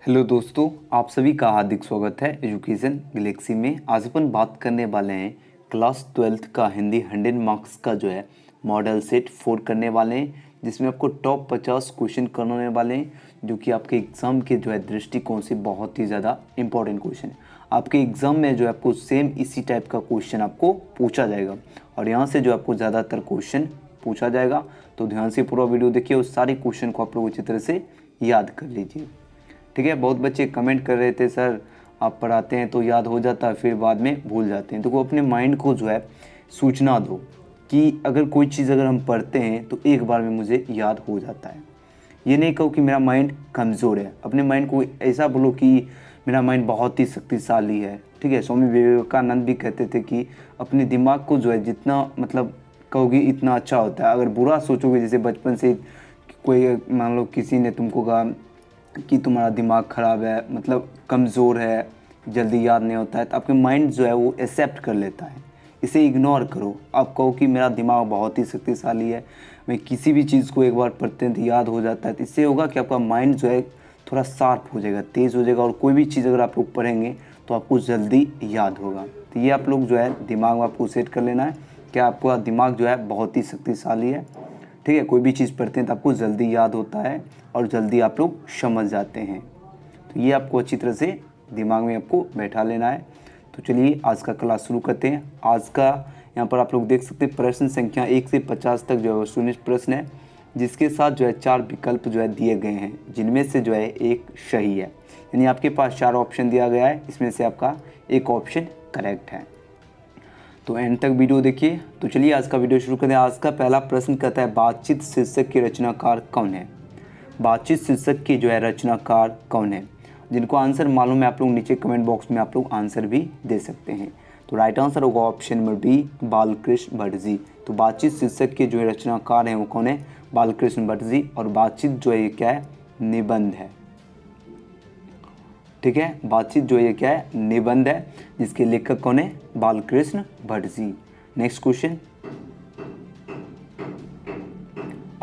Hello दोस्तों, आप सभी का हार्दिक स्वागत है एजुकेशन गैलेक्सी में। आज अपन बात करने वाले हैं क्लास 12th का हिंदी 100 मार्क्स का जो है मॉडल सेट 4 करने वाले हैं, जिसमें आपको टॉप 50 क्वेश्चन करने वाले हैं, जो कि आपके एग्ज़ाम के जो है दृष्टिकोण से बहुत ही ज़्यादा इंपॉर्टेंट क्वेश्चन है। आपके एग्ज़ाम में जो है आपको सेम इसी टाइप का क्वेश्चन आपको पूछा जाएगा और यहाँ से जो आपको ज़्यादातर क्वेश्चन पूछा जाएगा। तो ध्यान से पूरा वीडियो देखिए और सारे क्वेश्चन को आप लोग अच्छी तरह से याद कर लीजिए। ठीक है। बहुत बच्चे कमेंट कर रहे थे सर आप पढ़ाते हैं तो याद हो जाता है फिर बाद में भूल जाते हैं। तो वो अपने माइंड को जो है सूचना दो कि अगर कोई चीज़ अगर हम पढ़ते हैं तो एक बार में मुझे याद हो जाता है। ये नहीं कहो कि मेरा माइंड कमज़ोर है, अपने माइंड को ऐसा बोलो कि मेरा माइंड बहुत ही शक्तिशाली है। ठीक है। स्वामी विवेकानंद भी कहते थे कि अपने दिमाग को जो है जितना मतलब कहोगे इतना अच्छा होता है। अगर बुरा सोचोगे, जैसे बचपन से कोई मान लो किसी ने तुमको कहा कि तुम्हारा दिमाग ख़राब है, मतलब कमज़ोर है, जल्दी याद नहीं होता है, तो आपके माइंड जो है वो एक्सेप्ट कर लेता है। इसे इग्नोर करो। आप कहो कि मेरा दिमाग बहुत ही शक्तिशाली है, मैं किसी भी चीज़ को एक बार पढ़ते हैं तो याद हो जाता है। तो इससे होगा कि आपका माइंड जो है थोड़ा शार्प हो जाएगा, तेज़ हो जाएगा और कोई भी चीज़ अगर आप लोग पढ़ेंगे तो आपको जल्दी याद होगा। तो ये आप लोग जो है दिमाग में आपको सेट कर लेना है कि आपका दिमाग जो है बहुत ही शक्तिशाली है। ठीक है। कोई भी चीज़ पढ़ते हैं तो आपको जल्दी याद होता है और जल्दी आप लोग समझ जाते हैं। तो ये आपको अच्छी तरह से दिमाग में आपको बैठा लेना है। तो चलिए आज का क्लास शुरू करते हैं। आज का यहाँ पर आप लोग देख सकते हैं प्रश्न संख्या 1 से 50 तक जो है वस्तुनिष्ठ प्रश्न है, जिसके साथ जो है 4 विकल्प जो है दिए गए हैं, जिनमें से जो है एक सही है। यानी आपके पास 4 ऑप्शन दिया गया है, इसमें से आपका एक ऑप्शन करेक्ट है। तो एंड तक वीडियो देखिए। तो चलिए आज का वीडियो शुरू करते हैं। आज का पहला प्रश्न कहता है बातचीत शीर्षक के रचनाकार कौन है। बातचीत शीर्षक की जो है रचनाकार कौन है। जिनको आंसर मालूम है आप लोग नीचे कमेंट बॉक्स में आप लोग आंसर भी दे सकते हैं। तो राइट आंसर होगा option number B, Balakrishna Bhatt ji. तो बातचीत शीर्षक के जो है रचनाकार हैं वो कौन है, बालकृष्ण भट्ट जी। और बातचीत जो है ये क्या है, निबंध है। ठीक है। बातचीत जो ये क्या है, निबंध है, जिसके लेखक कौन है, बालकृष्ण भट्ट जी। Next question.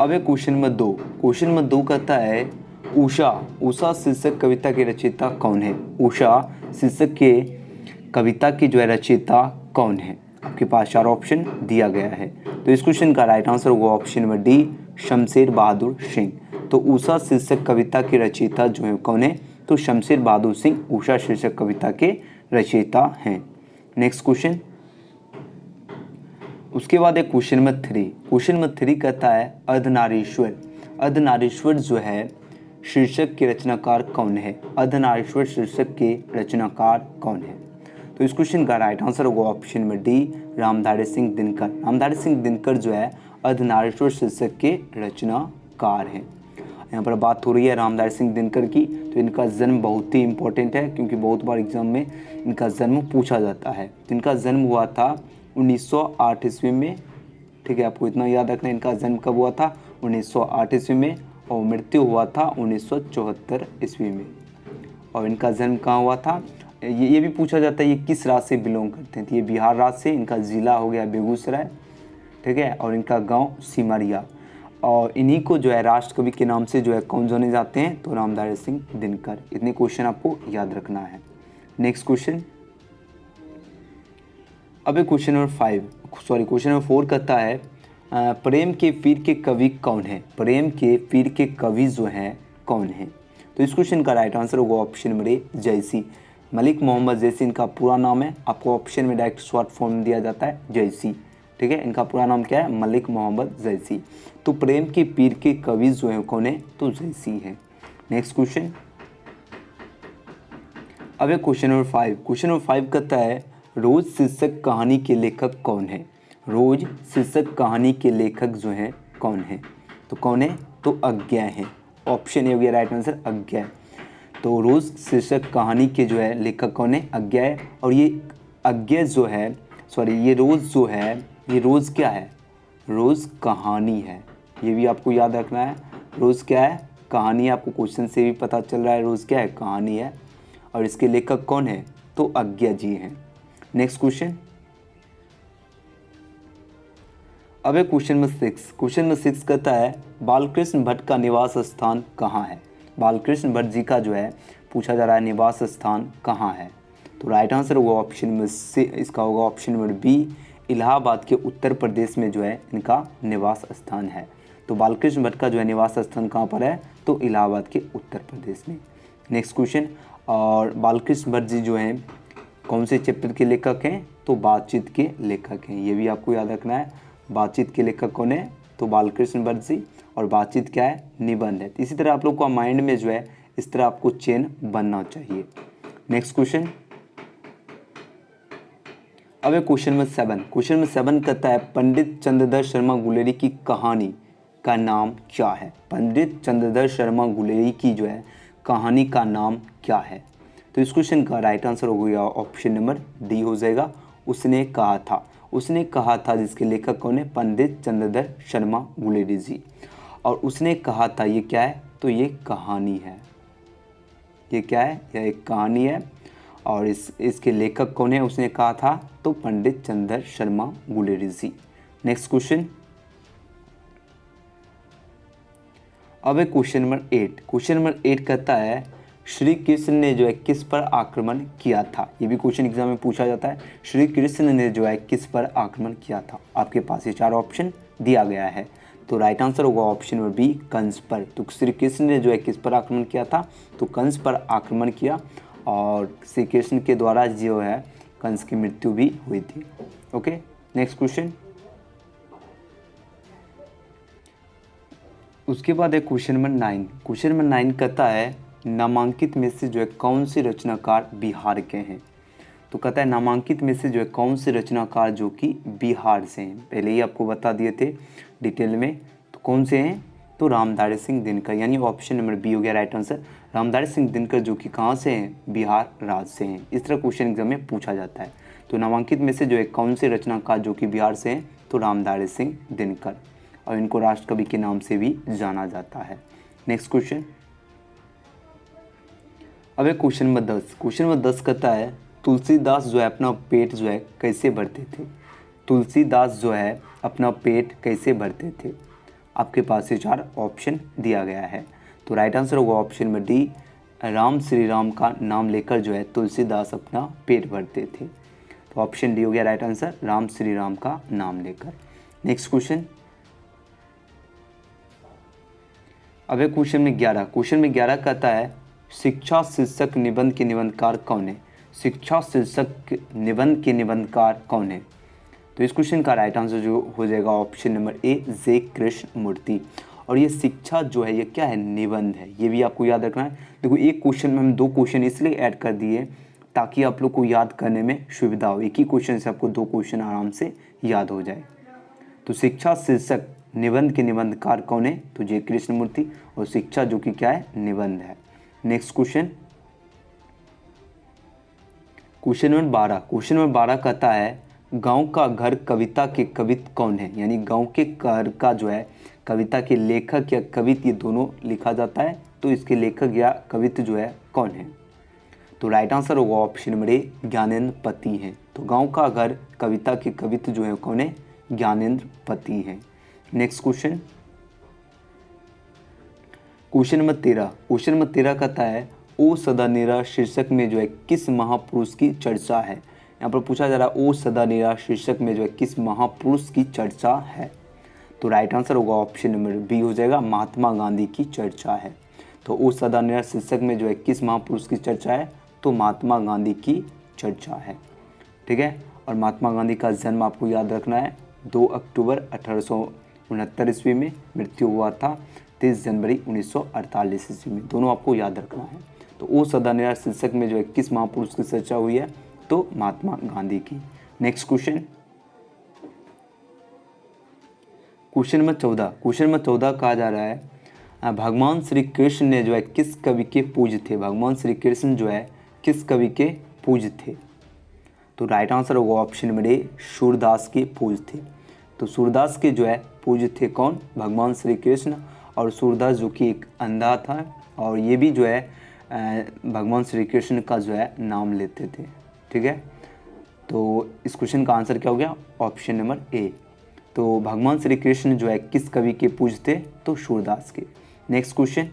अब है क्वेश्चन नंबर 2। क्वेश्चन नंबर 2 कहता है उषा। उषा शीर्षक कविता के रचयिता कौन है। उषा शीर्षक के कविता की जो है रचयिता कौन है। आपके पास 4 ऑप्शन दिया गया है। तो इस क्वेश्चन का राइट आंसर होगा option number D, Shamsher Bahadur Singh. तो उषा शीर्षक कविता के रचयिता जो है कौन है, तो शमशेर बहादुर सिंह उषा शीर्षक कविता के रचयिता हैं। Next question. उसके बाद एक क्वेश्चन नंबर 3। क्वेश्चन नंबर 3 कहता है अर्धनारीश्वर। अर्धनारीश्वर जो है शीर्षक के रचनाकार कौन है। अर्धनारीश्वर शीर्षक के रचनाकार कौन है। तो इस क्वेश्चन का राइट आंसर होगा option number D, Ramdhari Singh Dinkar. Ramdhari Singh Dinkar जो है अर्धनारीश्वर शीर्षक के रचनाकार हैं। यहाँ पर बात हो रही है रामधारी सिंह दिनकर की। तो इनका जन्म बहुत ही इंपॉर्टेंट है, क्योंकि बहुत बार एग्जाम में इनका जन्म पूछा जाता है। इनका जन्म हुआ था 1908 ईस्वी में। ठीक है। आपको इतना याद रखना है, इनका जन्म कब हुआ था, 1908 ईस्वी में, और मृत्यु हुआ था 1974 ईस्वी में। और इनका जन्म कहाँ हुआ था, ये भी पूछा जाता है ये किस राज्य से बिलोंग करते हैं। तो ये बिहार राज्य से, इनका ज़िला हो गया बेगूसराय। ठीक है। और इनका गांव सिमरिया। और इन्हीं को जो है राष्ट्रकवि के नाम से जो है कौन जाने जाते हैं, तो रामधारी सिंह दिनकर। इतने क्वेश्चन आपको याद रखना है। Next question. अब क्वेश्चन नंबर 4 कहता है प्रेम के पीर के कवि कौन है। प्रेम के पीर के कवि जो हैं कौन है। तो इस क्वेश्चन का राइट आंसर होगा option number A, Jayasi. Malik Mohammad Jayasi इनका पूरा नाम है। आपको ऑप्शन में डायरेक्ट शॉर्ट फॉर्म दिया जाता है जयसी। ठीक है। इनका पूरा नाम क्या है, मलिक मोहम्मद जयसी। तो प्रेम के पीर के कवि जो है कौन है, तो जयसी है। Next question. अब क्वेश्चन नंबर 5। क्वेश्चन नंबर 5 कहता है रोज शीर्षक कहानी के लेखक कौन है। रोज शीर्षक कहानी के लेखक जो हैं कौन है, तो कौन है, तो अज्ञेय है। ऑप्शन ए हो गया राइट आंसर, अज्ञेय। तो रोज शीर्षक कहानी के जो है लेखक कौन है, अज्ञेय। और ये अज्ञेय जो है, ये रोज जो है, ये रोज क्या है, रोज कहानी है। ये भी आपको याद रखना है। रोज क्या है, कहानी है। आपको क्वेश्चन से भी पता चल रहा है रोज क्या है, कहानी है। और इसके लेखक कौन है, तो अज्ञेय जी हैं। Next question. अब क्वेश्चन नंबर 6। क्वेश्चन नंबर 6 कहता है बालकृष्ण भट्ट का निवास स्थान कहाँ है। बालकृष्ण भट्ट जी का जो है पूछा जा रहा है निवास स्थान कहाँ है। तो राइट आंसर होगा ऑप्शन नंबर सी, इसका होगा ऑप्शन नंबर बी, इलाहाबाद के उत्तर प्रदेश में जो है इनका निवास स्थान है। तो बालकृष्ण भट्ट का जो है निवास स्थान कहाँ पर है, तो इलाहाबाद के उत्तर प्रदेश में। नेक्स्ट क्वेश्चन, और बालकृष्ण भट्ट जी जो हैं कौन से चैप्टर के लेखक हैं, तो बातचीत के लेखक हैं। ये भी आपको याद रखना है, बातचीत के लेखक कौन है, तो बालकृष्ण भट्ट जी। और बातचीत क्या है, निबंध है। इसी तरह आप लोग का माइंड में जो है इस तरह आपको चेन बनना चाहिए। नेक्स्ट क्वेश्चन, अब है क्वेश्चन नंबर 7। क्वेश्चन नंबर 7 कहता है पंडित चंद्रधर शर्मा गुलेरी की कहानी का नाम क्या है। पंडित चंद्रधर शर्मा गुलेरी की जो है कहानी का नाम क्या है। तो इस क्वेश्चन का राइट आंसर हो गया ऑप्शन नंबर डी हो जाएगा, उसने कहा था। उसने कहा था जिसके लेखक कौन है, पंडित चंद्रधर शर्मा गुलेरी जी। और उसने कहा था ये क्या है, तो ये कहानी है। ये क्या है, यह एक कहानी है। और इसके लेखक कौन है, उसने कहा था, तो पंडित चंद्रधर शर्मा गुलेरी जी। नेक्स्ट क्वेश्चन, अब है क्वेश्चन नंबर 8। क्वेश्चन नंबर 8 कहता है श्री कृष्ण ने जो है किस पर आक्रमण किया था। ये भी क्वेश्चन एग्जाम में पूछा जाता है, श्री कृष्ण ने जो है किस पर आक्रमण किया था। आपके पास ये 4 ऑप्शन दिया गया है। तो राइट आंसर होगा ऑप्शन नंबर बी, कंस पर। तो श्री कृष्ण ने जो है किस पर आक्रमण किया था, तो कंस पर आक्रमण किया। और श्री कृष्ण के द्वारा जो है कंस की मृत्यु भी हुई थी। Okay, next question. उसके बाद है क्वेश्चन नंबर 9। क्वेश्चन नंबर 9 कहता है नामांकित में से जो है कौन से रचनाकार बिहार के हैं। तो कहता है नामांकित में से जो है कौन से रचनाकार जो कि बिहार से हैं। पहले ही आपको बता दिए थे डिटेल में, तो कौन से हैं, तो रामधारी सिंह दिनकर, यानी ऑप्शन नंबर बी हो गया राइट आंसर। रामधारी सिंह दिनकर जो कि कहाँ से हैं, बिहार राज्य से हैं। इस तरह क्वेश्चन एग्जाम में पूछा जाता है। तो नामांकित में से जो है कौन से रचनाकार जो कि बिहार से हैं, तो रामधारी सिंह दिनकर। और इनको राष्ट्रकवि के नाम से भी जाना जाता है। नेक्स्ट क्वेश्चन, अब है क्वेश्चन नंबर 10। क्वेश्चन नंबर 10 कहता है तुलसीदास जो है अपना पेट जो है कैसे भरते थे। तुलसीदास जो है अपना पेट कैसे भरते थे। आपके पास ये 4 ऑप्शन दिया गया है। तो राइट आंसर होगा option number D, Ram Shri Ram का नाम लेकर जो है तुलसीदास अपना पेट भरते थे। तो ऑप्शन डी हो गया राइट आंसर, राम श्री राम का नाम लेकर। नेक्स्ट क्वेश्चन, अब है क्वेश्चन में 11। क्वेश्चन में 11 कहता है शिक्षा शीर्षक निबंध के निबंधकार कौन है। शिक्षा शीर्षक निबंध के निबंधकार कौन है। तो इस क्वेश्चन का राइट आंसर जो हो जाएगा ऑप्शन नंबर ए, जे कृष्ण मूर्ति। और ये शिक्षा जो है ये क्या है, निबंध है। ये भी आपको याद रखना है। देखो एक क्वेश्चन में हम 2 क्वेश्चन इसलिए ऐड कर दिए ताकि आप लोग को याद करने में सुविधा हो। एक ही क्वेश्चन से आपको 2 क्वेश्चन आराम से याद हो जाए। तो शिक्षा शीर्षक निबंध के निबंधकार कौन है, तो जे कृष्ण मूर्ति। और शिक्षा जो कि क्या है, निबंध है। Next question, question number 12। Question number 12 कहता है गांव का घर कविता के कवित कौन है। यानी गांव के घर का जो है कविता के लेखक या कवित ये दोनों लिखा जाता है। तो इसके लेखक या कवित जो है कौन है। तो राइट आंसर होगा ऑप्शन नंबर ए, ज्ञानेंद्र पति हैं। तो गांव का घर कविता के कवित जो है कौन है, ज्ञानेंद्र पति हैं। Next question, question number 13। Question number 13 कहता है ओ सदा निरा शीर्षक में जो है किस महापुरुष की चर्चा है। यहाँ पर पूछा जा रहा है ओ सदा निरा शीर्षक में जो है किस महापुरुष की चर्चा है। तो राइट आंसर होगा ऑप्शन नंबर बी हो जाएगा, महात्मा गांधी की चर्चा है। तो ओ सदा निरा शीर्षक में जो है किस महापुरुष की चर्चा है, तो महात्मा गांधी की चर्चा है। ठीक है। और महात्मा गांधी का जन्म आपको याद रखना है 2 अक्टूबर 1869 ईस्वी में, मृत्यु हुआ था 30 जनवरी 1948 ईस्वी में। दोनों आपको याद रखना है। तो ओ सदा निरा शीर्षक में जो है किस महापुरुष की चर्चा हुई है, तो महात्मा गांधी की। Next question, question number 14। Question number 14 कहा जा रहा है भगवान श्री कृष्ण ने जो है किस कवि के पूज्य थे। भगवान श्री कृष्ण जो है किस कवि के पूज्य थे। तो राइट आंसर होगा ऑप्शन नंबर ए, सूरदास के पूज्य थे। तो सूरदास के जो है पूज्य थे कौन, भगवान श्री कृष्ण। और सूरदास जो कि एक अंधा था और ये भी जो है भगवान श्री कृष्ण का जो है नाम लेते थे। ठीक है। तो इस क्वेश्चन का आंसर क्या हो गया, ऑप्शन नंबर ए। तो भगवान श्री कृष्ण जो है किस कवि के पूज्य थे, तो सूरदास के। नेक्स्ट क्वेश्चन,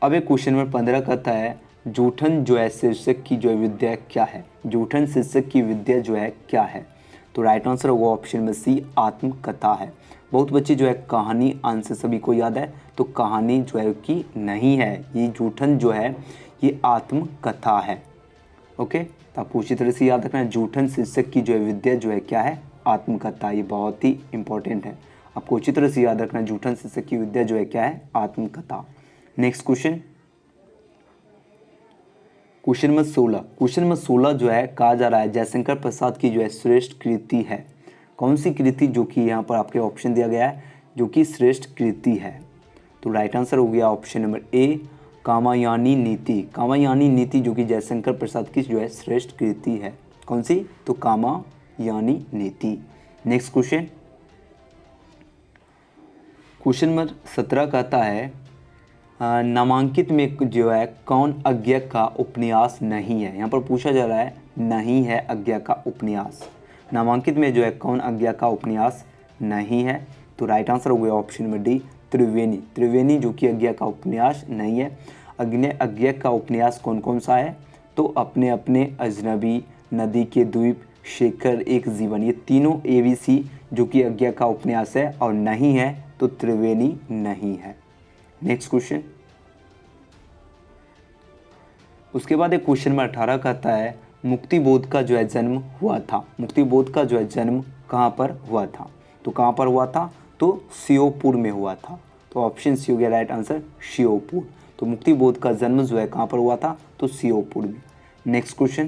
अब एक क्वेश्चन नंबर 15 कहता है जूठन जो है शीर्षक की जो है विद्या क्या है। जूठन शीर्षक की विद्या जो है क्या है। तो राइट आंसर होगा ऑप्शन में सी, आत्मकथा है। बहुत बच्चे जो है कहानी आंसर सभी को याद है, तो कहानी जो है कि नहीं है, ये जूठन जो है ये आत्मकथा है। ओके, तो आपको उसी तरह से याद रखना है जूठन शीर्षक की जो है विद्या जो है क्या है, आत्मकथा। ये बहुत ही इंपॉर्टेंट है, आपको उसी तरह से याद रखना है जूठन शीर्षक की विद्या जो है क्या है, आत्मकथा। Next question, question number 16। Question number 16 जो है कहा जा रहा है जयशंकर प्रसाद की जो है श्रेष्ठ कृति है। कौन सी कृति, जो कि यहाँ पर आपके ऑप्शन दिया गया है जो कि श्रेष्ठ कृति है। तो राइट आंसर हो गया ऑप्शन नंबर ए, कामायनी नीति। कामायनी नीति जो कि जयशंकर प्रसाद की जो है श्रेष्ठ कृति है। कौन सी, तो कामायनी नीति। नेक्स्ट क्वेश्चन, क्वेश्चन नंबर 17 कहता है नामांकित में जो है कौन अज्ञा का उपन्यास नहीं है। यहाँ पर पूछा जा रहा है नहीं है अज्ञा का उपन्यास। नामांकित में जो है कौन अज्ञा का उपन्यास नहीं है। तो राइट आंसर हो गया ऑप्शन नंबर डी, त्रिवेणी। त्रिवेणी जो कि अज्ञा का उपन्यास नहीं है। अज्ञा का उपन्यास कौन कौन सा है, तो अपने अपने, अजनबी, नदी के द्वीप, शेखर, एक जीवन, ये तीनों ABC जो कि अज्ञा का उपन्यास है और नहीं है, तो त्रिवेणी नहीं है। नेक्स्ट क्वेश्चन, उसके बाद एक क्वेश्चन नंबर 18 कहता है मुक्तिबोध का जो है जन्म हुआ था। मुक्तिबोध का जो है जन्म कहाँ पर हुआ था, तो कहाँ पर हुआ था, तो श्योपुर में हुआ था। तो ऑप्शन सी हो गया राइट आंसर, श्योपुर। तो मुक्तिबोध का जन्म जो है कहाँ पर हुआ था, तो श्योपुर में। Next question,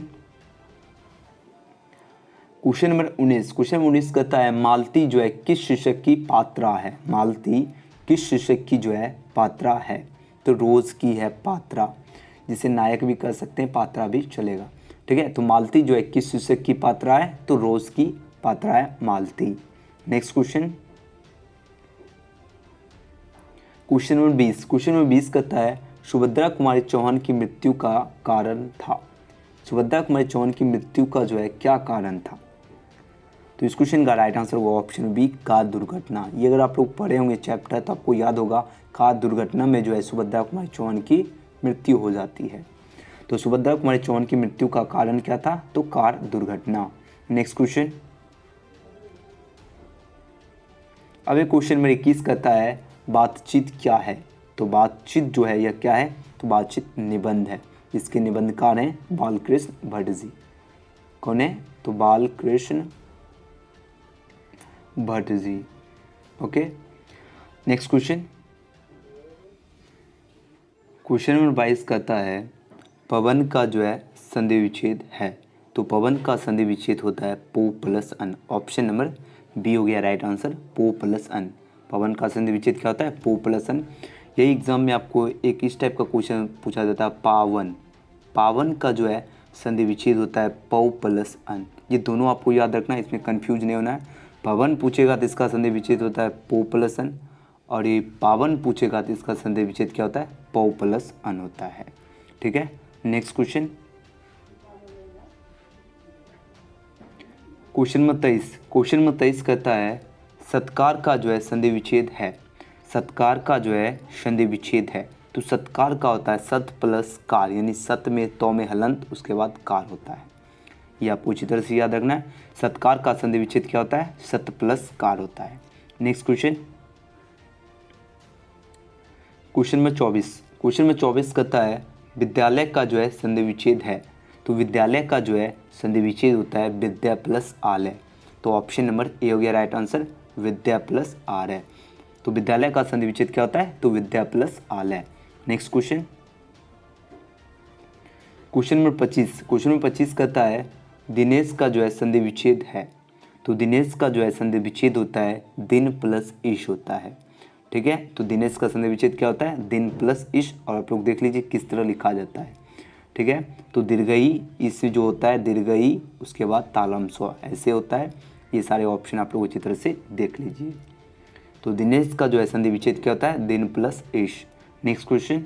question number 19। Question number 19 कहता है मालती जो है किस शीर्षक की पात्रा है। मालती किस शीर्षक की जो है पात्रा है, तो रोज की है पात्रा, जिसे नायक भी कर सकते हैं, पात्रा भी चलेगा। ठीक है, तो मालती जो है किस शीर्षक की पात्रा है, तो रोज की पात्रा है Malti. Next question, question number 20। Question number 20 कहता है सुभद्रा कुमारी चौहान की मृत्यु का कारण था। सुभद्रा कुमारी चौहान की मृत्यु का जो है क्या कारण था। तो इस क्वेश्चन का राइट आंसर होगा ऑप्शन बी, कार दुर्घटना। ये अगर आप लोग पढ़े होंगे चैप्टर तो आपको याद होगा कार दुर्घटना में जो है सुभद्रा कुमारी चौहान की मृत्यु हो जाती है। तो सुभद्रा कुमारी चौहान की मृत्यु का कारण क्या था, तो कार दुर्घटना। नेक्स्ट क्वेश्चन, अब एक क्वेश्चन नंबर 21 कहता है बातचीत क्या है। तो बातचीत जो है यह क्या है, तो बातचीत निबंध है, जिसके निबंधकार हैं बालकृष्ण भट्ट जी। कौन है, तो Balakrishna Bhatt ji. Okay, next question, question number 22 कहता है पवन का जो है संधि विच्छेद है। तो पवन का संधि विच्छेद होता है पो प्लस अन। ऑप्शन नंबर बी हो गया राइट आंसर, पो प्लस अन। पवन का संधि विच्छेद क्या होता है, पो प्लस अन। यही एग्जाम में आपको एक इस टाइप का क्वेश्चन पूछा जाता है पावन। पावन का जो है संधि विच्छेद होता है पौ प्लस अन। ये दोनों आपको याद रखना है, इसमें कंफ्यूज नहीं होना है। पवन पूछेगा तो इसका संधि विच्छेद होता है पो प्लस अन, और ये पावन पूछेगा तो इसका संधि विच्छेद क्या होता है, पौ प्लस अन होता है। ठीक है, next question, question number 23। Question number 23 कहता है सत्कार का जो है संधि विच्छेद है। सत्कार का जो है संधि विच्छेद है, तो सत्कार का होता है सत प्लस कार, यानी सत में तो में हलंत, उसके बाद कार होता है। ये आपको अच्छी तरह से याद रखना है। सत्कार का संधि विच्छेद क्या होता है, सत प्लस कार होता है। Next question, question number 24। Question number 24 कहता है विद्यालय का जो है संधि विच्छेद है। तो विद्यालय का जो है संधि विच्छेद होता है विद्या प्लस आलय। तो ऑप्शन नंबर ए हो गया राइट आंसर, विद्या प्लस आलय। तो विद्यालय का संधि विच्छेद क्या होता है, तो विद्या प्लस आलय। Next question, question number 25। Question number 25 कहता है दिनेश का जो है संधि विच्छेद है। तो दिनेश का जो है संधि विच्छेद होता है दिन प्लस इश होता है। ठीक है, तो दिनेश का संधि विच्छेद क्या होता है, दिन प्लस इश। और आप लोग देख लीजिए किस तरह लिखा जाता है। ठीक है, तो दीर्घई इस जो होता है दीर्घई, उसके बाद तालम स्व, ऐसे होता है। ये सारे ऑप्शन आप लोग अच्छी तरह से देख लीजिए। तो दिनेश का जो है संधि विच्छेद क्या होता है, दिन प्लस इश। नेक्स्ट क्वेश्चन,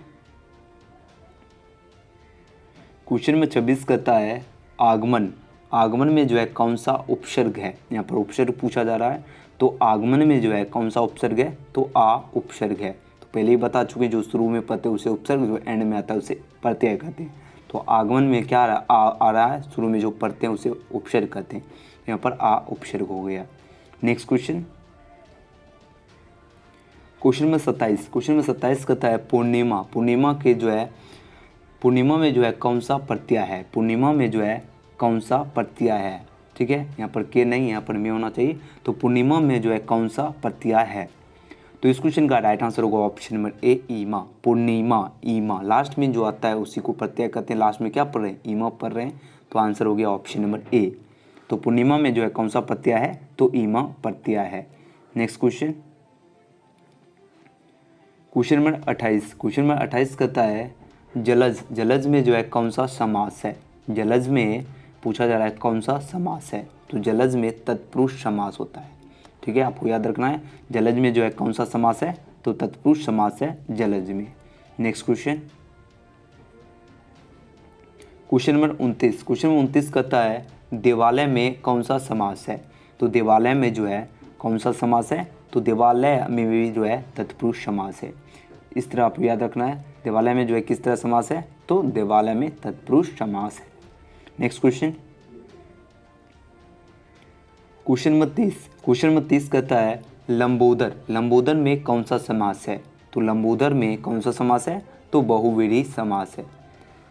क्वेश्चन नंबर 26 कहता है आगमन। आगमन में जो है कौन सा उपसर्ग है। यहाँ पर उपसर्ग पूछा जा रहा है, तो आगमन में जो है कौन सा उपसर्ग है, तो आ उपसर्ग है। तो पहले ही बता चुके, जो शुरू में पढ़ते हैं उसे उपसर्ग, जो एंड में आता है उसे प्रत्यय कहते हैं। तो आगमन में क्या आ रहा है, शुरू में जो पढ़ते हैं उसे उपसर्ग कहते हैं। यहाँ पर आ उपसर्ग हो गया। नेक्स्ट क्वेश्चन, क्वेश्चन में 27। क्वेश्चन में 27 कहता है पूर्णिमा। पूर्णिमा के जो है, पूर्णिमा में जो है कौन सा प्रत्यय है, पूर्णिमा में जो है कौन सा प्रत्यय है। ठीक है, यहाँ पर के नहीं, यहाँ पर में होना चाहिए। तो पूर्णिमा में जो है कौन सा प्रत्यय है। तो इस क्वेश्चन का राइट आंसर होगा ऑप्शन नंबर ए, ईमा। पूर्णिमा, ईमा लास्ट में जो आता है उसी को प्रत्यय कहते हैं। लास्ट में क्या पढ़ रहे हैं, ईमा पढ़ रहे हैं। तो आंसर हो गया ऑप्शन नंबर ए। तो पूर्णिमा में जो है कौन सा प्रत्यय है, तो ईमा प्रत्यय है। Next question, question number 28। Question number 28 कहता है जलज। जलज में जो है कौन सा समास है। जलज में पूछा जा रहा है कौन सा समास है। तो जलज में तत्पुरुष समास होता है। ठीक है, आपको याद रखना है जलज में जो है कौन सा समास है, तो तत्पुरुष समास है जलज में। Next question, question number 29। Question number 29 कहता है देवालय में कौन सा समास है। तो देवालय में जो है कौन सा समास है, तो देवालय में भी जो है तत्पुरुष समास है। इस तरह आपको याद रखना है देवालय में जो है किस तरह समास है, तो देवालय में तत्पुरुष समास है। Next question, question number 30। Question number 30 कहता है लंबोदर। लंबोदर में कौन सा समास है। तो लंबोदर में कौन सा समास है, तो बहुव्रीहि समास है।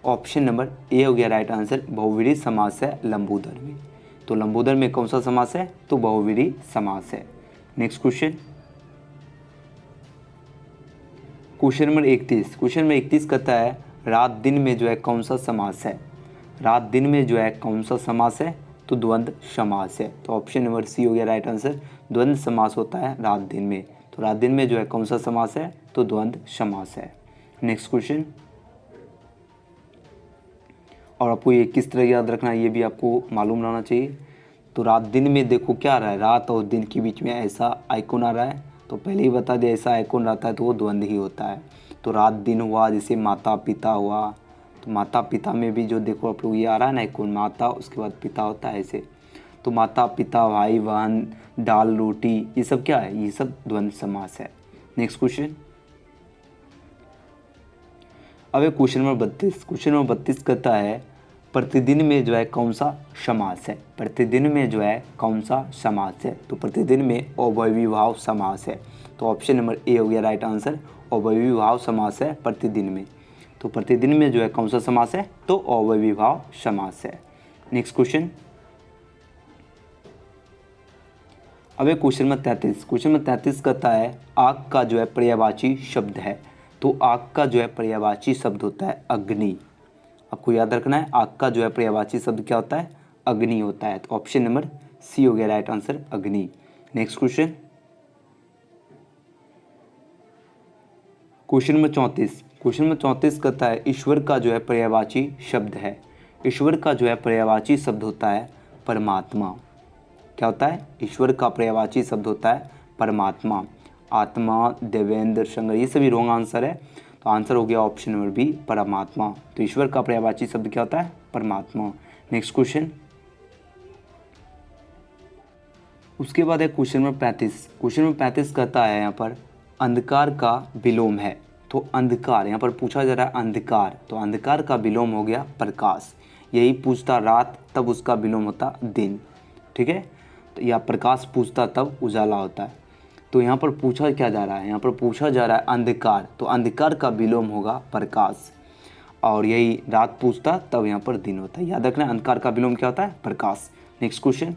ऑप्शन नंबर ए हो गया राइट आंसर, बहुव्रीहि समास है लंबोदर में। तो लंबोदर में कौन सा समास है, तो बहुव्रीहि समास है। Next question, question number 31। Question number 31 कहता है रात दिन में जो है कौन सा समास है। रात दिन में जो है कौन सा समास है, तो द्वंद्व समास है। तो ऑप्शन नंबर सी हो गया राइट आंसर, द्वंद्व समास होता है रात दिन में। तो रात दिन में जो है कौन सा समास है, तो द्वंद्व समास है। नेक्स्ट क्वेश्चन, और आपको ये किस तरह याद रखना है ये भी आपको मालूम रहना चाहिए। तो रात दिन में देखो क्या आ रहा है, रात और दिन के बीच में ऐसा आइकॉन आ रहा है। तो पहले ही बता दिया ऐसा आइकॉन रहता है तो वो द्वंद्व ही होता है। तो रात दिन हुआ, जैसे माता पिता हुआ, तो माता पिता में भी जो देखो आप लोग ये आ रहा है ना आइकॉन, माता उसके बाद पिता होता है ऐसे। तो माता पिता, भाई बहन, दाल रोटी, ये सब क्या है, ये सब द्वंद्व समास है। नेक्स्ट क्वेश्चन, अब क्वेश्चन नंबर 32। क्वेश्चन नंबर 32 कहता है प्रतिदिन में जो है कौन सा समास है। प्रतिदिन में जो है कौन सा समास है, तो प्रतिदिन में अव्ययी भाव समास है। तो ऑप्शन नंबर ए हो गया राइट आंसर, अव्ययी भाव समास है प्रतिदिन में। तो प्रतिदिन में जो है कौन सा समास है, तो अव्ययी भाव समास है। नेक्स्ट क्वेश्चन, अब क्वेश्चन नंबर 33। क्वेश्चन नंबर 33 कहता है आग का जो है पर्यायवाची शब्द है। तो आग का जो है पर्यायवाची शब्द होता है अग्नि। आपको याद रखना है आग का जो है पर्यायवाची शब्द क्या होता है, अग्नि होता है। तो ऑप्शन नंबर सी हो गया राइट आंसर, अग्नि। Next question, question number 34। Question number 34 कहता है ईश्वर का जो है पर्यायवाची शब्द है। ईश्वर का जो है पर्यायवाची शब्द होता है परमात्मा। क्या होता है, ईश्वर का पर्यायवाची शब्द होता है परमात्मा। आत्मा, देवेंद्र, शंकर, ये सभी रॉन्ग आंसर है। तो आंसर हो गया ऑप्शन नंबर बी, परमात्मा। तो ईश्वर का पर्यायवाची शब्द क्या होता है, परमात्मा। नेक्स्ट क्वेश्चन, उसके बाद है क्वेश्चन नंबर 35। क्वेश्चन नंबर 35 कहता है यहाँ पर अंधकार का विलोम है। तो अंधकार यहाँ पर पूछा जा रहा है अंधकार, तो अंधकार का विलोम हो गया प्रकाश। यही पूछता रात तब उसका विलोम होता दिन। ठीक है, तो या प्रकाश पूछता तब उजाला होता है। तो यहाँ पर पूछा क्या जा रहा है, यहाँ पर पूछा जा रहा है अंधकार, तो अंधकार का विलोम होगा प्रकाश। और यही रात पूछता तब यहाँ पर दिन होता है। याद रखना अंधकार का विलोम क्या होता है, प्रकाश। नेक्स्ट क्वेश्चन,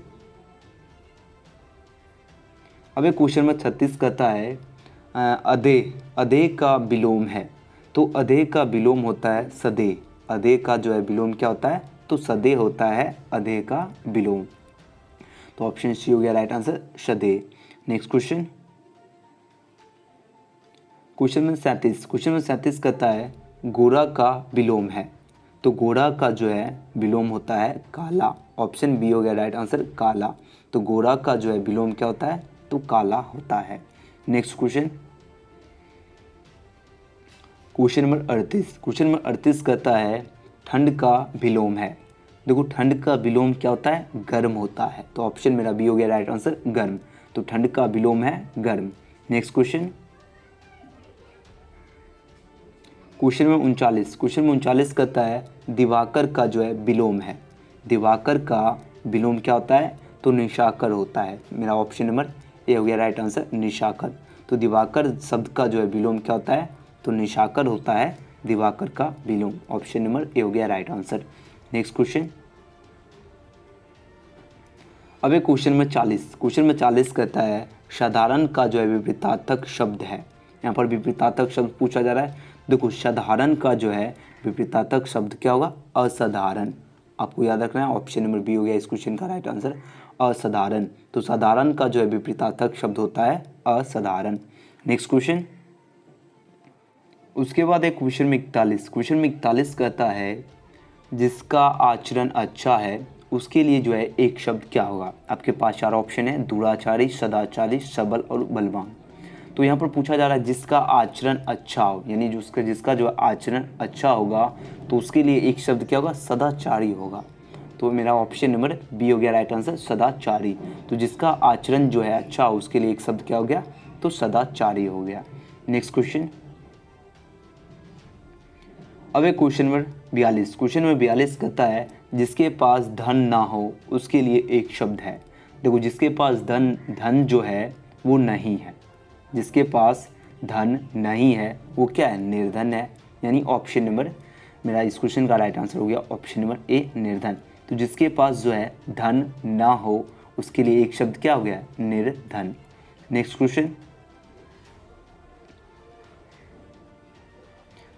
अब क्वेश्चन में 36 कहता है अधे। अधे का विलोम है। तो अधे का विलोम होता है सदे। अधे का जो है विलोम क्या होता है, तो सदे होता है अधे का विलोम। तो ऑप्शन सी हो गया राइट आंसर, सदे। Next question, question number 37। Question number 37 कहता है गोरा का विलोम है। तो गोरा का जो है विलोम होता है काला। ऑप्शन बी हो गया राइट आंसर, काला। तो गोरा का जो है विलोम क्या होता है, तो काला होता है। Next question, question number 38। Question number 38 कहता है ठंड का विलोम है। देखो ठंड का विलोम क्या होता है, गर्म होता है। तो ऑप्शन मेरा बी हो गया राइट आंसर, गर्म। तो ठंड का विलोम है गर्म। नेक्स्ट क्वेश्चन, क्वेश्चन में 39 कहता है दिवाकर का जो है विलोम है। दिवाकर का विलोम क्या होता है? तो निशाकर होता है। मेरा ऑप्शन नंबर ए हो गया राइट आंसर, निशाकर। तो दिवाकर शब्द का जो है विलोम क्या होता है? तो निशाकर होता है दिवाकर का विलोम। ऑप्शन नंबर ए हो गया राइट आंसर। Next question. अब एक क्वेश्चन में 40 कहता है साधारण का जो है विपरीतार्थक शब्द है। यहाँ पर विपरीतार्थक शब्द पूछा जा रहा है। देखो साधारण का जो है विपरीतार्थक शब्द क्या होगा? असाधारण। आपको याद रखना है, ऑप्शन नंबर बी हो गया इस क्वेश्चन का राइट आंसर, असाधारण। तो साधारण का जो है विपरीतार्थक शब्द होता है असाधारण। Next question. उसके बाद एक क्वेश्चन में 41 कहता है जिसका आचरण अच्छा है उसके लिए जो है एक शब्द क्या होगा? आपके पास 4 ऑप्शन है, दुराचारी, सदाचारी, सबल और बलवान। तो यहाँ पर पूछा जा रहा है जिसका आचरण अच्छा हो, यानी जिसका जो आचरण अच्छा होगा तो उसके लिए एक शब्द क्या होगा? सदाचारी होगा। तो मेरा ऑप्शन नंबर बी हो गया राइट आंसर, सदाचारी। तो जिसका आचरण जो है अच्छा हो उसके लिए एक शब्द क्या हो गया? तो सदाचारी हो गया। Next question. अब एक क्वेश्चन नंबर 42 कहता है जिसके पास धन ना हो उसके लिए एक शब्द है। देखो जिसके पास धन जो है वो नहीं है, जिसके पास धन नहीं है वो क्या है? निर्धन है। यानी ऑप्शन नंबर, मेरा इस क्वेश्चन का राइट आंसर हो गया ऑप्शन नंबर ए, निर्धन। तो जिसके पास जो है धन ना हो उसके लिए एक शब्द क्या हो गया? निर्धन। Next question.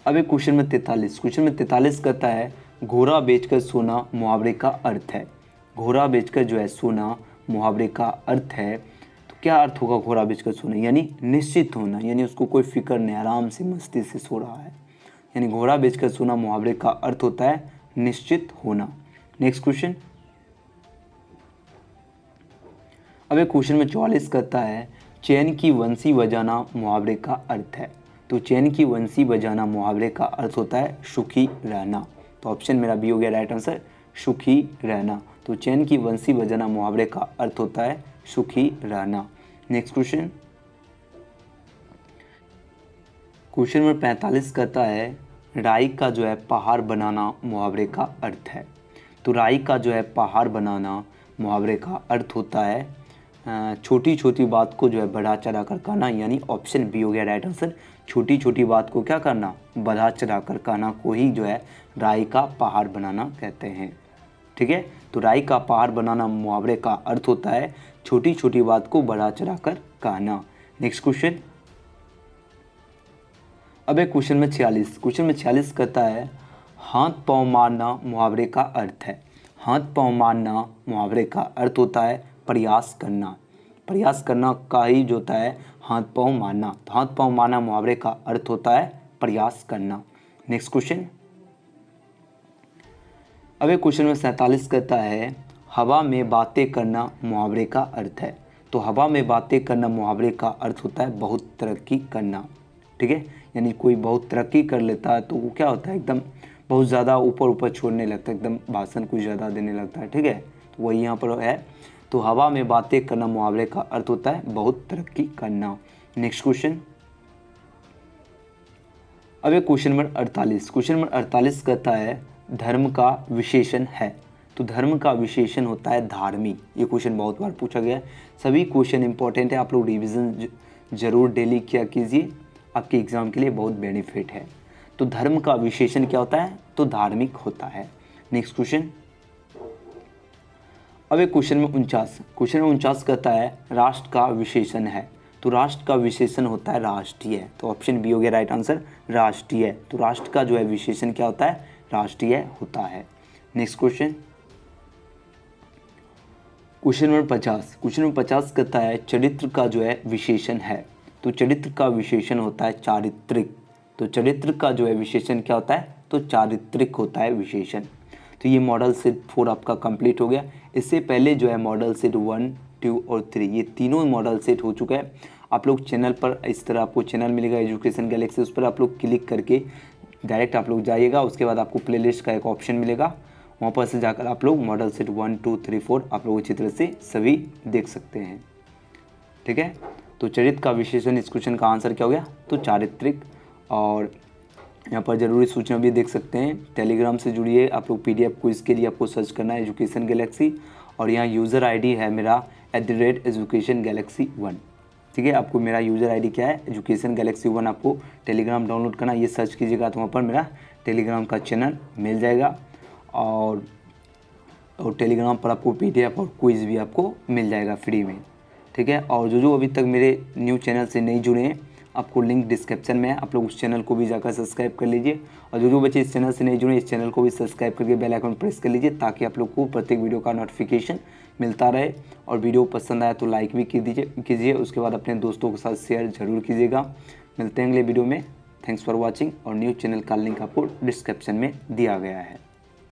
अब एक क्वेश्चन में 43 कहता है घोड़ा बेचकर सोना मुहावरे का अर्थ है। घोड़ा बेचकर जो है सोना मुहावरे का अर्थ है। तो क्या अर्थ होगा घोड़ा बेचकर सोना? यानी निश्चित होना, यानी उसको कोई फिक्र नहीं, आराम से मस्ती से सो रहा है। यानी घोड़ा बेचकर सोना मुहावरे का अर्थ होता है निश्चित होना। Next question. अब एक क्वेश्चन में 44 कहता है चैन की वंशी बजाना मुहावरे का अर्थ है। तो चैन की वंशी बजाना मुहावरे का अर्थ होता है सुखी रहना। तो ऑप्शन मेरा बी हो गया राइट आंसर, सुखी रहना। तो चैन की वंशी बजाना मुहावरे का अर्थ होता है सुखी रहना। Next question. क्वेश्चन नंबर 45 कहता है राई का जो है पहाड़ बनाना मुहावरे का अर्थ है। तो राई का जो है पहाड़ बनाना मुहावरे का अर्थ होता है छोटी छोटी बात को जो है बढ़ा चढ़ा कर कहना। यानी ऑप्शन बी हो गया राइट आंसर, छोटी छोटी बात को क्या करना? बढ़ा चढ़ा कर कहना को ही जो है राई का पहाड़ बनाना कहते हैं। ठीक है, तो राई का पहाड़ बनाना मुहावरे का अर्थ होता है छोटी छोटी बात को बढ़ा चढ़ा कर कहना। Next question. अब एक क्वेश्चन में 46 कहता है हाथ पाँव मारना मुहावरे का अर्थ है। हाथ पाँव मारना मुहावरे का अर्थ होता है प्रयास करना। प्रयास करना का ही जो होता है हाथ पाँव मारना। तो हाथ पाँव मारना मुहावरे का अर्थ होता है प्रयास करना। Next question. अब एक क्वेश्चन में 47 कहता है हवा में बातें करना मुहावरे का अर्थ है। तो हवा में बातें करना मुहावरे का अर्थ होता है बहुत तरक्की करना। ठीक है, यानी कोई बहुत तरक्की कर लेता है तो वो क्या होता है? एकदम बहुत ज़्यादा ऊपर छोड़ने लगता है, एकदम भाषण कुछ ज़्यादा देने लगता है। ठीक है, तो वही यहाँ पर है। तो हवा में बातें करना मुहावरे का अर्थ होता है बहुत तरक्की करना। Next question. अब एक क्वेश्चन नंबर 48 कहता है धर्म का विशेषण है। तो धर्म का विशेषण होता है धार्मिक। ये क्वेश्चन बहुत बार पूछा गया है, सभी क्वेश्चन इंपॉर्टेंट है। आप लोग रिविजन जरूर डेली किया कीजिए, आपके एग्जाम के लिए बहुत बेनिफिट है। तो धर्म का विशेषण क्या होता है? तो धार्मिक होता है। Next question. अब एक क्वेश्चन में 49 कहता है राष्ट्र का विशेषण है। तो राष्ट्र का विशेषण होता है राष्ट्रीय। तो ऑप्शन बी हो गया राइट आंसर, राष्ट्रीय। तो राष्ट्र का जो है विशेषण क्या होता है? राष्ट्रीय होता है। Next question. क्वेश्चन नंबर 50 कहता है चरित्र का जो है विशेषण है। तो चरित्र का विशेषण होता है चारित्रिक। तो चरित्र का जो है विशेषण क्या होता है? तो चारित्रिक होता है विशेषण। तो ये मॉडल सेट 4 आपका कंप्लीट हो गया। इससे पहले जो है मॉडल सेट 1, 2 और 3 ये तीनों मॉडल सेट हो चुका है। आप लोग चैनल पर इस तरह आपको चैनल मिलेगा एजुकेशन गैलेक्सी, उस पर आप लोग क्लिक करके डायरेक्ट आप लोग जाइएगा। उसके बाद आपको प्लेलिस्ट का एक ऑप्शन मिलेगा, वहाँ पर से जाकर आप लोग मॉडल सेट 1, 2, 3, 4 आप लोग अच्छी तरह से सभी देख सकते हैं। ठीक है, तो चरित्र का विशेषण इस क्वेश्चन का आंसर क्या हो गया? तो चारित्रिक। और यहाँ पर ज़रूरी सूचना भी देख सकते हैं। टेलीग्राम से जुड़िए, आप लोग PDF क्विज़ के लिए आपको सर्च करना है एजुकेशन गैलेक्सी, और यहाँ यूज़र ID है मेरा @education galaxy 1। ठीक है, आपको मेरा यूज़र ID क्या है, एजुकेशन गैलेक्सी 1। आपको टेलीग्राम डाउनलोड करना, ये सर्च कीजिएगा तो वहाँ पर मेरा टेलीग्राम का चैनल मिल जाएगा, और टेलीग्राम पर आपको PDF और क्विज़ भी आपको मिल जाएगा फ्री में। ठीक है, और जो अभी तक मेरे न्यू चैनल से नहीं जुड़े हैं, आपको लिंक डिस्क्रिप्शन में है, आप लोग उस चैनल को भी जाकर सब्सक्राइब कर लीजिए। और जो बच्चे इस चैनल से नहीं जुड़े, इस चैनल को भी सब्सक्राइब करके बेल आइकन प्रेस कर लीजिए, ताकि आप लोग को प्रत्येक वीडियो का नोटिफिकेशन मिलता रहे। और वीडियो पसंद आया तो लाइक भी कीजिए, उसके बाद अपने दोस्तों के साथ शेयर जरूर कीजिएगा। मिलते हैं अगले वीडियो में। थैंक्स फॉर वॉचिंग, और न्यू चैनल का लिंक आपको डिस्क्रिप्शन में दिया गया है।